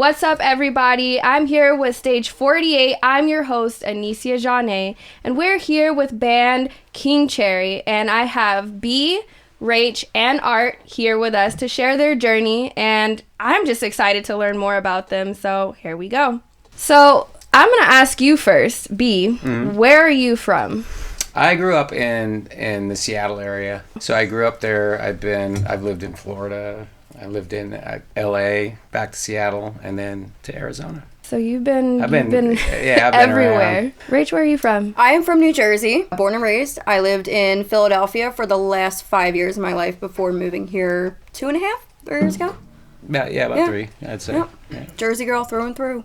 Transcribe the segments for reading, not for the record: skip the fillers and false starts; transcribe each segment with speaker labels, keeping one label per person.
Speaker 1: What's up, everybody? I'm here with Stage 48. I'm your host, Anecia Zhane, and we're here with band King Cherry, and I have B, Rach, and Art here with us to share their journey, and I'm just excited to learn more about them, so here we go. So I'm going to ask you first, B, where are you from?
Speaker 2: I grew up in the Seattle area. So I grew up there. I've lived in Florida. I lived in LA, back to Seattle, and then to Arizona.
Speaker 1: So you've been
Speaker 2: I've been
Speaker 1: everywhere. Rach, where are you from?
Speaker 3: I am from New Jersey, born and raised. I lived in Philadelphia for the last 5 years of my life before moving here 3 years ago.
Speaker 2: About 3, I'd say.
Speaker 3: Yep.
Speaker 2: Yeah.
Speaker 3: Jersey girl through and through.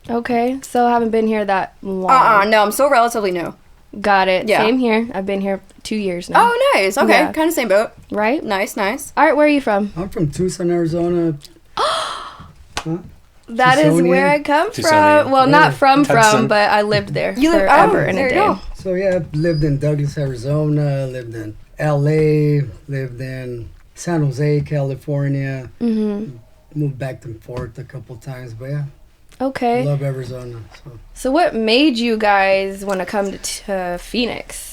Speaker 1: Okay, so I haven't been here that long.
Speaker 3: No, I'm still relatively new.
Speaker 1: Got it.
Speaker 3: Yeah.
Speaker 1: Same here. I've been here 2 years now.
Speaker 3: Oh, nice. Okay,
Speaker 1: Yeah.
Speaker 3: kind of same boat.
Speaker 1: Right?
Speaker 3: Nice.
Speaker 1: Art, where are you from?
Speaker 4: I'm from Tucson, Arizona.
Speaker 1: That is
Speaker 4: Tucsonia.
Speaker 1: where I come
Speaker 2: Tucsonia.
Speaker 1: from. Well, not from,
Speaker 2: Tucson.
Speaker 1: but I lived there
Speaker 3: You live-
Speaker 1: forever
Speaker 3: oh,
Speaker 1: and
Speaker 3: there
Speaker 1: a
Speaker 3: you
Speaker 1: day.
Speaker 3: go.
Speaker 4: So yeah, I've lived in Douglas, Arizona, lived in LA, lived in San Jose, California. Moved back and forth a couple times, but yeah,
Speaker 1: Okay.
Speaker 4: love Arizona.
Speaker 1: So what made you guys want to come to Phoenix?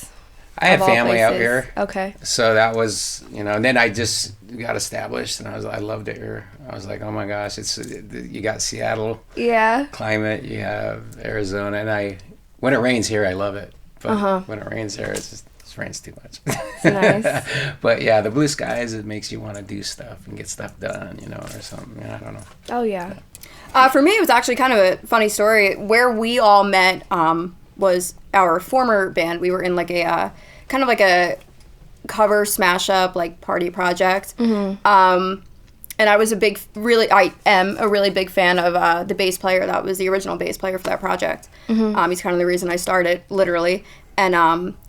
Speaker 2: I had
Speaker 1: of all
Speaker 2: family out
Speaker 1: places?
Speaker 2: here.
Speaker 1: Okay.
Speaker 2: So that was, and then I just got established, and I loved it here. I was like, oh my gosh, you got Seattle
Speaker 1: Yeah.
Speaker 2: climate, you have Arizona, and when it rains here, I love it. But when it rains there, it rains too much.
Speaker 1: It's nice.
Speaker 2: But yeah, the blue skies, it makes you want to do stuff and get stuff done, or something. I don't know.
Speaker 1: Oh, yeah.
Speaker 3: For me, it was actually kind of a funny story. Where we all met was our former band. We were in like a kind of like a cover smash up like party project. And I was I am a really big fan of the bass player that was the original bass player for that project. He's kind of the reason I started, literally. And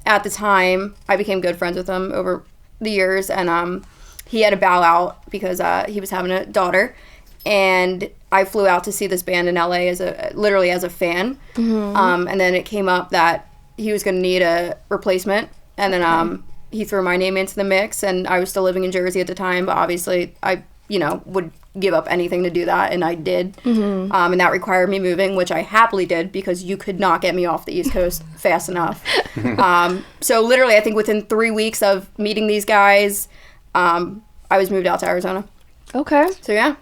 Speaker 3: at the time, I became good friends with him over the years. And he had to bow out because he was having a daughter. And I flew out to see this band in LA literally as a fan. And then it came up that he was going to need a replacement. And then he threw my name into the mix. And I was still living in Jersey at the time. But obviously, I, would give up anything to do that. And I did. And that required me moving, which I happily did because you could not get me off the East Coast fast enough. So literally, I think within 3 weeks of meeting these guys, I was moved out to Arizona.
Speaker 1: Okay.
Speaker 3: So, yeah.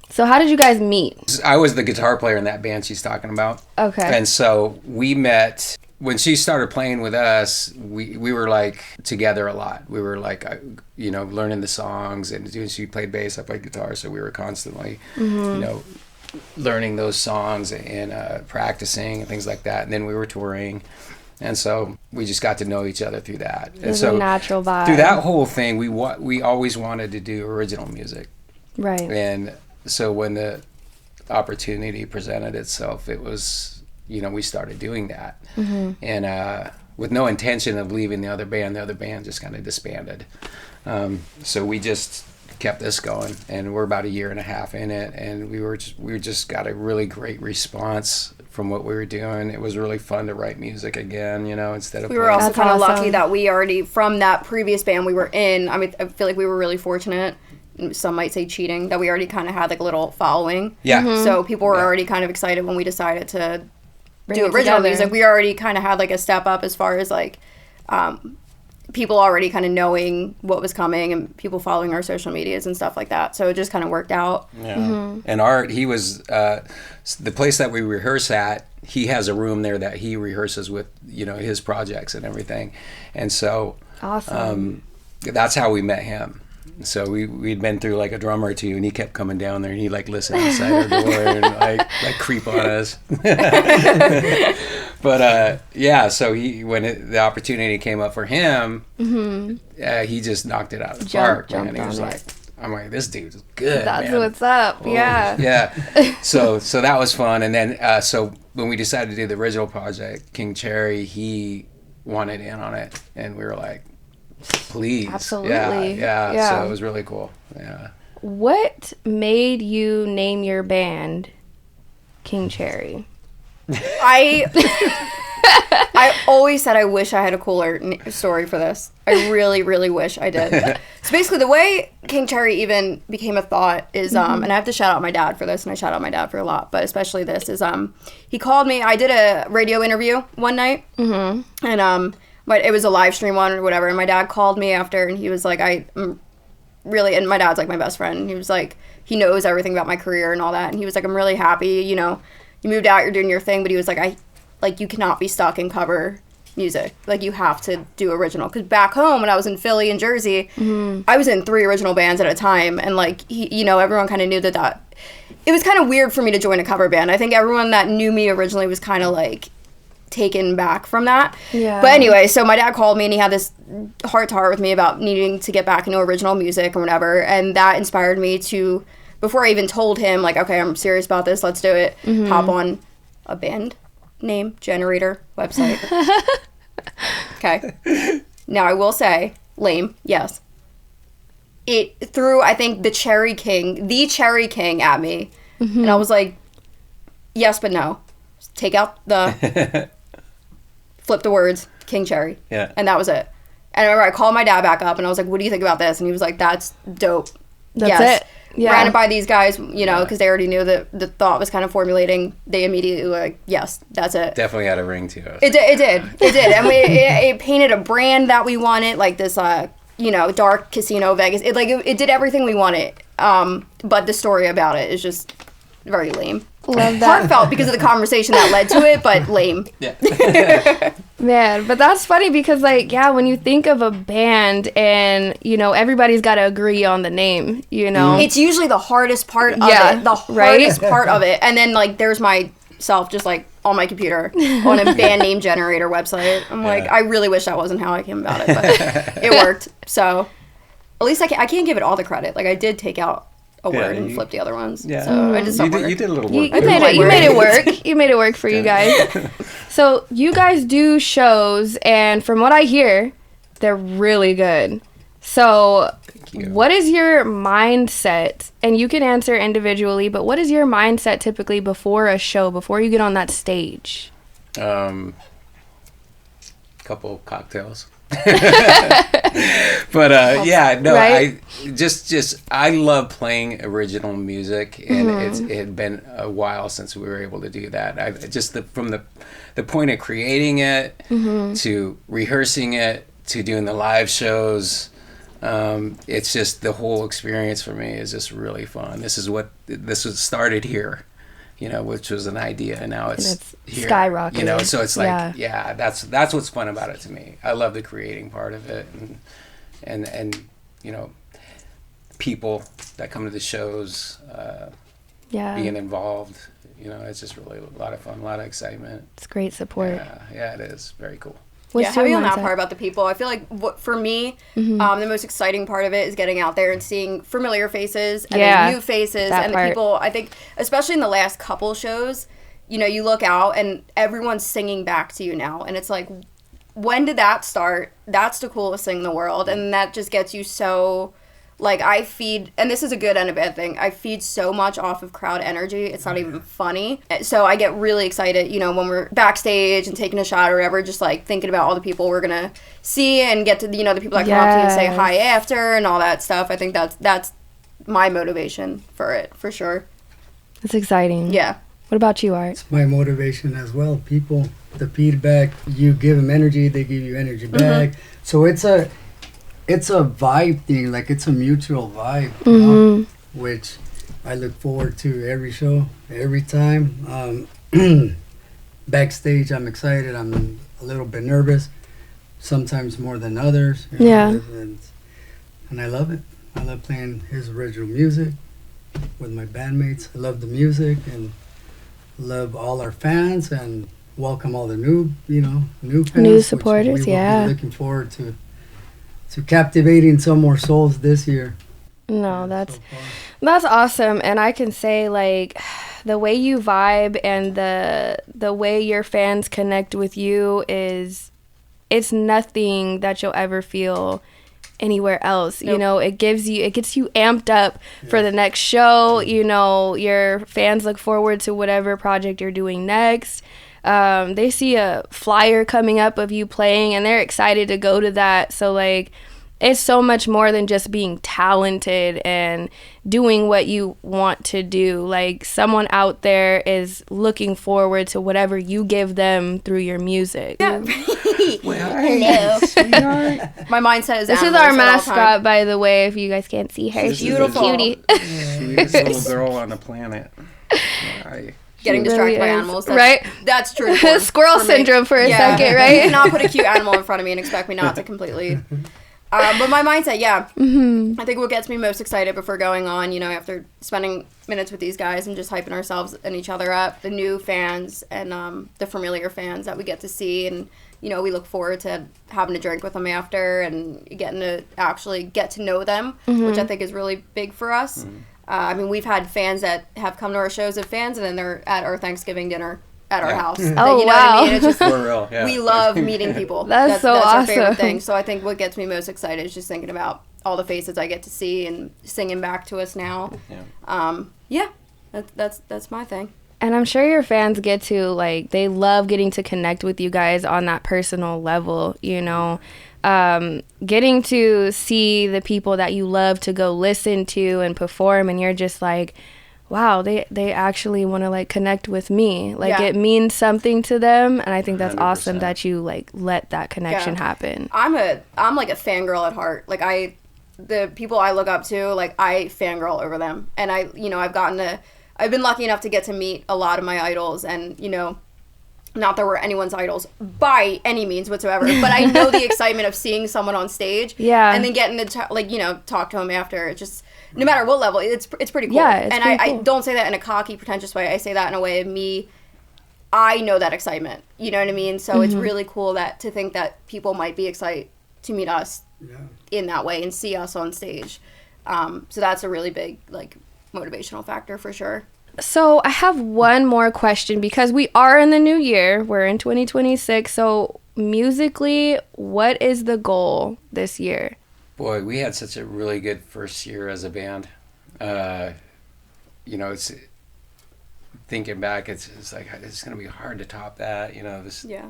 Speaker 1: So how did you guys meet?
Speaker 2: I was the guitar player in that band she's talking about.
Speaker 1: Okay.
Speaker 2: And so we met when she started playing with us. We were like together a lot. We were like, learning the songs, and she played bass, I played guitar, so we were constantly, learning those songs and practicing and things like that. And then we were touring. And so we just got to know each other through that.
Speaker 1: It was a natural vibe.
Speaker 2: Through that whole thing, we always wanted to do original music.
Speaker 1: Right.
Speaker 2: And so when the opportunity presented itself, it was, we started doing that. And with no intention of leaving the other band just kind of disbanded. So we just kept this going, and we're about 1.5 years in it, and we just got a really great response from what we were doing. It was really fun to write music again, instead of
Speaker 3: We were also
Speaker 1: That's
Speaker 3: kind of
Speaker 1: awesome.
Speaker 3: lucky that we already, from that previous band we were in, I feel like we were really fortunate. Some might say cheating, that we already kind of had like a little following.
Speaker 2: Yeah.
Speaker 3: So people were already kind of excited when we decided to
Speaker 1: Bring
Speaker 3: do
Speaker 1: it
Speaker 3: original
Speaker 1: together.
Speaker 3: music. We already kind of had like a step up as far as like people already kind of knowing what was coming and people following our social medias and stuff like that. So it just kind of worked out.
Speaker 2: Yeah. And Art, he was the place that we rehearse at. He has a room there that he rehearses with, his projects and everything. And so
Speaker 1: Awesome.
Speaker 2: that's how we met him. So we'd been through like a drum or two, and he kept coming down there, and he'd like listen outside our door and like creep on us. But so when the opportunity came up for him, he just knocked it out of the park, man. He was like, I'm like, this dude's good.
Speaker 1: That's
Speaker 2: man.
Speaker 1: what's up.
Speaker 2: Oh,
Speaker 1: Yeah.
Speaker 2: Yeah. So that was fun. And then so when we decided to do the original project, King Cherry, he wanted in on it, and we were like, please.
Speaker 1: Absolutely.
Speaker 2: Yeah. So it was really cool. Yeah.
Speaker 1: What made you name your band King Cherry?
Speaker 3: I always said I wish I had a cooler story for this. I really, really wish I did. So basically, the way King Cherry even became a thought is, and I have to shout out my dad for this, and I shout out my dad for a lot, but especially this is, he called me. I did a radio interview one night, and but it was a live stream one or whatever. And my dad called me after, and he was like, I'm really, and my dad's like my best friend. And he was like, he knows everything about my career and all that, and he was like, I'm really happy, you know, you moved out, you're doing your thing, but he was like, you cannot be stuck in cover music. Like, you have to do original. Because back home, when I was in Philly and Jersey, I was in 3 original bands at a time. And, like, you know, everyone kind of knew that it was kind of weird for me to join a cover band. I think everyone that knew me originally was kind of, like, taken back from that. Yeah. But anyway, so my dad called me, and he had this heart-to-heart with me about needing to get back into original music or whatever. And that inspired me to, before I even told him, like, okay, I'm serious about this, let's do it, hop on a band name generator website. Okay. Now I will say, lame, yes. It threw, I think, the Cherry King at me. And I was like, yes, but no. Take out the, flip the words, King Cherry. Yeah. And that was it. And I remember I called my dad back up, and I was like, what do you think about this? And he was like, that's dope.
Speaker 1: That's it. Yeah.
Speaker 3: Ran it by these guys, you know, because they already knew that the thought was kind of formulating. They immediately were like, yes, that's it.
Speaker 2: Definitely had a ring to it.
Speaker 3: It did. And it painted a brand that we wanted, like this, you know, dark casino Vegas. It did everything we wanted. But the story about it is just very lame.
Speaker 1: Love that.
Speaker 3: Heartfelt because of the conversation that led to it, but lame.
Speaker 2: Yeah.
Speaker 1: Man, but that's funny because, like, yeah, when you think of a band and, you know, everybody's got to agree on the name, you know?
Speaker 3: It's usually the hardest part of it. The hardest part of it. And then, like, there's myself just, like, on my computer on a band name generator website. I'm like, I really wish that wasn't how I came about it, but it worked. So, at least I can't give it all the credit. Like, I did take out a word and flip the other ones. Yeah. So I just
Speaker 2: you did a little work.
Speaker 1: You made it work. You made it work for you guys. So you guys do shows, and from what I hear, they're really good. So what is your mindset? And you can answer individually, but what is your mindset typically before a show, before you get on that stage?
Speaker 2: Couple cocktails. But yeah, no, right? I love playing original music, and it had been a while since we were able to do that. From the point of creating it to rehearsing it to doing the live shows, it's just the whole experience for me is just really fun. This was started here, you know, which was an idea, and now it's here, skyrocketed. You know, so it's like, that's what's fun about it to me. I love the creating part of it, and you know, people that come to the shows, being involved. You know, it's just really a lot of fun, a lot of excitement.
Speaker 1: It's great support.
Speaker 2: Yeah, it is very cool.
Speaker 3: Heavy on that part about the people. I feel like for me, the most exciting part of it is getting out there and seeing familiar faces and then new faces and the people. I think, especially in the last couple shows, you know, you look out and everyone's singing back to you now, and it's like, when did that start? That's the coolest thing in the world, and that just gets you so. Like, I feed, and this is a good and a bad thing, I feed so much off of crowd energy, it's not even funny. So I get really excited, you know, when we're backstage and taking a shot or whatever, just, like, thinking about all the people we're gonna see and get to, you know, the people that come up to you and say hi after and all that stuff. I think that's my motivation for it, for sure.
Speaker 1: It's exciting.
Speaker 3: Yeah.
Speaker 1: What about you, Art?
Speaker 4: It's my motivation as well. People, the feedback, you give them energy, they give you energy back. So it's a vibe thing, like it's a mutual vibe, you know, which I look forward to every show, every time. Backstage, I'm excited. I'm a little bit nervous, sometimes more than others. You know, and I love it. I love playing his original music with my bandmates. I love the music and love all our fans and welcome all the new fans.
Speaker 1: New supporters,
Speaker 4: which we will be looking forward to captivating some more souls this year.
Speaker 1: No, that's awesome. And I can say, like, the way you vibe and the way your fans connect with you it's nothing that you'll ever feel anywhere else. Nope. You know, it gets you amped up for the next show. You know, your fans look forward to whatever project you're doing next. They see a flyer coming up of you playing and they're excited to go to that. So, like, it's so much more than just being talented and doing what you want to do. Like, someone out there is looking forward to whatever you give them through your music.
Speaker 3: Yeah.
Speaker 2: Hello. Sweetheart.
Speaker 3: My mindset is
Speaker 1: This is
Speaker 3: animals
Speaker 1: our
Speaker 3: at all
Speaker 1: mascot,
Speaker 3: time.
Speaker 1: by the way, if you guys can't see her.
Speaker 2: This
Speaker 1: She's
Speaker 2: is
Speaker 1: a
Speaker 3: beautiful.
Speaker 1: cutie.
Speaker 2: Sweetest little girl on the planet.
Speaker 3: Getting
Speaker 1: She
Speaker 3: distracted by
Speaker 1: really is.
Speaker 3: animals.
Speaker 1: Right?
Speaker 3: That's true. for-
Speaker 1: Squirrel
Speaker 3: for me.
Speaker 1: syndrome for a
Speaker 3: Yeah.
Speaker 1: second,
Speaker 3: You
Speaker 1: right?
Speaker 3: cannot put a cute animal in front of me and expect me not to completely. But my mindset, yeah. I think what gets me most excited before going on, you know, after spending minutes with these guys and just hyping ourselves and each other up, the new fans and the familiar fans that we get to see. And, you know, we look forward to having a drink with them after and getting to actually get to know them, which I think is really big for us. I mean, we've had fans that have come to our shows as fans, and then they're at our Thanksgiving dinner at our house.
Speaker 1: Oh,
Speaker 3: You know what
Speaker 1: wow.
Speaker 3: I mean? It's just,
Speaker 2: For real. Yeah.
Speaker 3: we love meeting people.
Speaker 1: That's so
Speaker 3: our favorite
Speaker 1: awesome.
Speaker 3: thing. So I think what gets me most excited is just thinking about all the faces I get to see and singing back to us now.
Speaker 2: Yeah.
Speaker 3: That's my thing.
Speaker 1: And I'm sure your fans get to, like, they love getting to connect with you guys on that personal level, you know. Getting to see the people that you love to go listen to and perform, and you're just like, wow, they actually want to, like, connect with me. Like,
Speaker 3: Yeah.
Speaker 1: it means something to them, and I think that's awesome
Speaker 2: 100%.
Speaker 1: that you, like, let that connection happen.
Speaker 3: I'm like a fangirl at heart. Like the people I look up to, like I fangirl over them. And I've been lucky enough to get to meet a lot of my idols, and, you know, not that we're anyone's idols by any means whatsoever, but I know the excitement of seeing someone on stage,
Speaker 1: Yeah.
Speaker 3: and then getting to talk to them after. It just, no matter what level, it's pretty cool.
Speaker 1: Yeah, it's
Speaker 3: and
Speaker 1: pretty
Speaker 3: I
Speaker 1: cool.
Speaker 3: don't say that in a cocky, pretentious way. I say that in a way of me. I know that excitement. You know what I mean? So it's really cool to think that people might be excited to meet us in that way and see us on stage. So that's a really big, like, motivational factor for sure.
Speaker 1: So I have one more question, because we are in the new year. We're in 2026. So musically, what is the goal this year?
Speaker 2: Boy, we had such a really good first year as a band. You know, it's thinking back, it's like it's going to be hard to top that. You know,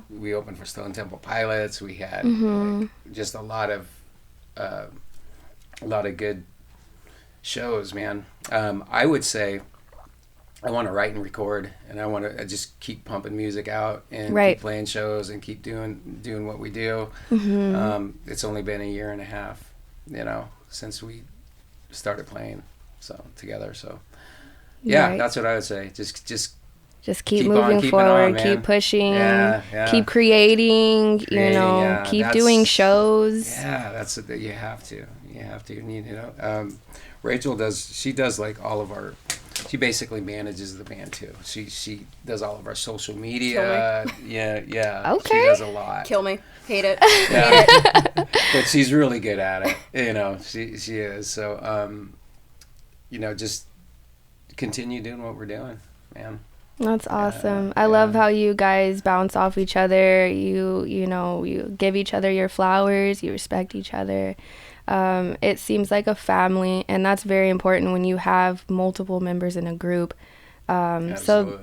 Speaker 2: we opened for Stone Temple Pilots. We had just a lot of good shows, man. I would say I want to write and record, and I want to just keep pumping music out and keep playing shows and keep doing what we do. It's only been a year and a half, you know, since we started playing together. So yeah, that's what I would say. Just keep
Speaker 1: moving
Speaker 2: keeping
Speaker 1: forward,
Speaker 2: on,
Speaker 1: keep pushing,
Speaker 2: yeah.
Speaker 1: keep creating, you know, keep doing shows.
Speaker 2: Yeah, that's what you have to. You know, Rachel does like all of our. She basically manages the band too. She does all of our social media. Yeah.
Speaker 1: Okay.
Speaker 2: She does a lot.
Speaker 3: Kill me. Hate it.
Speaker 2: Yeah.
Speaker 3: Hate it.
Speaker 2: But she's really good at it. You know, she is. So, you know, just continue doing what we're doing, man.
Speaker 1: That's awesome. I love how you guys bounce off each other. You know, you give each other your flowers. You respect each other. It seems like a family, and that's very important when you have multiple members in a group. So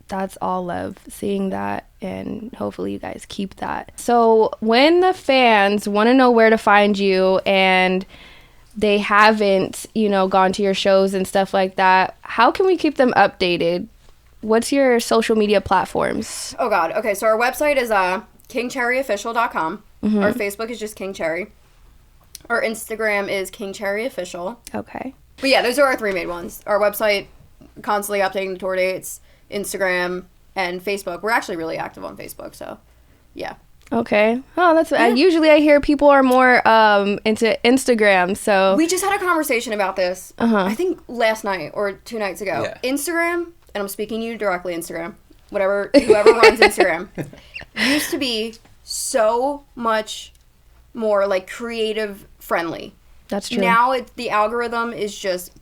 Speaker 1: that's all love, seeing that, and hopefully you guys keep that. So when the fans want to know where to find you and they haven't, you know, gone to your shows and stuff like that, how can we keep them updated? What's your social media platforms?
Speaker 3: Oh God. Okay. So our website is kingcherryofficial.com. Our Facebook is just King Cherry. Our Instagram is King Cherry Official.
Speaker 1: Okay.
Speaker 3: But yeah, those are our three main ones. Our website, constantly updating the tour dates, Instagram, and Facebook. We're actually really active on Facebook, so yeah.
Speaker 1: Okay. Oh, that's usually I hear people are more into Instagram. So
Speaker 3: We just had a conversation about this. I think last night or 2 nights ago.
Speaker 2: Yeah.
Speaker 3: Instagram, and I'm speaking to you directly, Instagram. Whoever runs Instagram, used to be so much more like creative friendly.
Speaker 1: that's true.
Speaker 3: Now the algorithm is just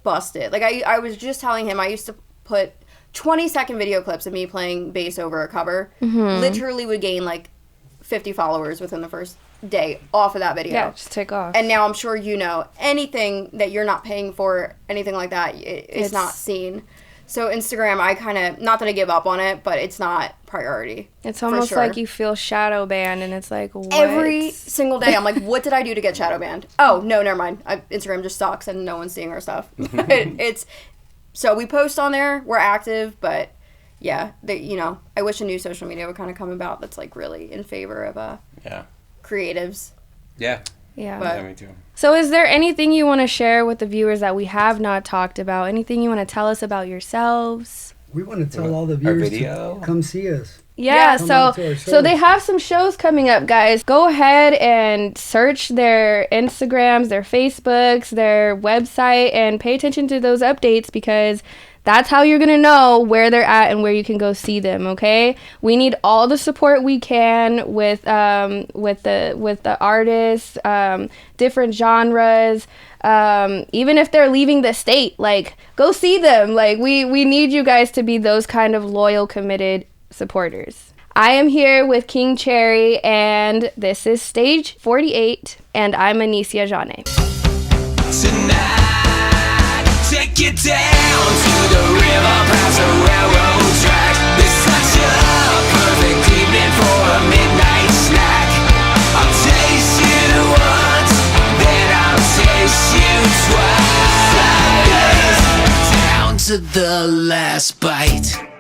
Speaker 3: busted. Like I was just telling him, I used to put 20-second video clips of me playing bass over a cover. Literally would gain like 50 followers within the first day off of that video.
Speaker 1: Yeah, just take off.
Speaker 3: And now I'm sure you know, anything that you're not paying for, anything like that, it's not seen. So Instagram, I kind of, not that I give up on it, but it's not priority.
Speaker 1: It's almost
Speaker 3: sure.
Speaker 1: like you feel shadow banned, and it's like, what?
Speaker 3: Every single day, I'm like, what did I do to get shadow banned? Oh, no, never mind. Instagram just sucks, and no one's seeing our stuff. So we post on there, we're active, but yeah, I wish a new social media would kind of come about that's like really in favor of creatives.
Speaker 2: Yeah.
Speaker 1: Yeah.
Speaker 3: But,
Speaker 2: Me too.
Speaker 1: So is there anything you want to share with the viewers that we have not talked about? Anything you want to tell us about yourselves?
Speaker 4: We want to tell all the viewers to come see us.
Speaker 1: Yeah,
Speaker 4: Come out to our
Speaker 1: so they
Speaker 4: shows.
Speaker 1: have some shows coming up, guys. Go ahead and search their Instagrams, their Facebooks, their website, and pay attention to those updates, because that's how you're going to know where they're at and where you can go see them, okay? We need all the support we can with the artists, different genres. Even if they're leaving the state, like, go see them. Like, we need you guys to be those kind of loyal, committed supporters. I am here with King Cherry, and this is Stage 48, and I'm Anecia Zhane.
Speaker 5: Tonight, take it down to the river past the railroad track. It's such a perfect evening for a midnight snack. I'll taste you once, then I'll taste you twice. Down to the last bite.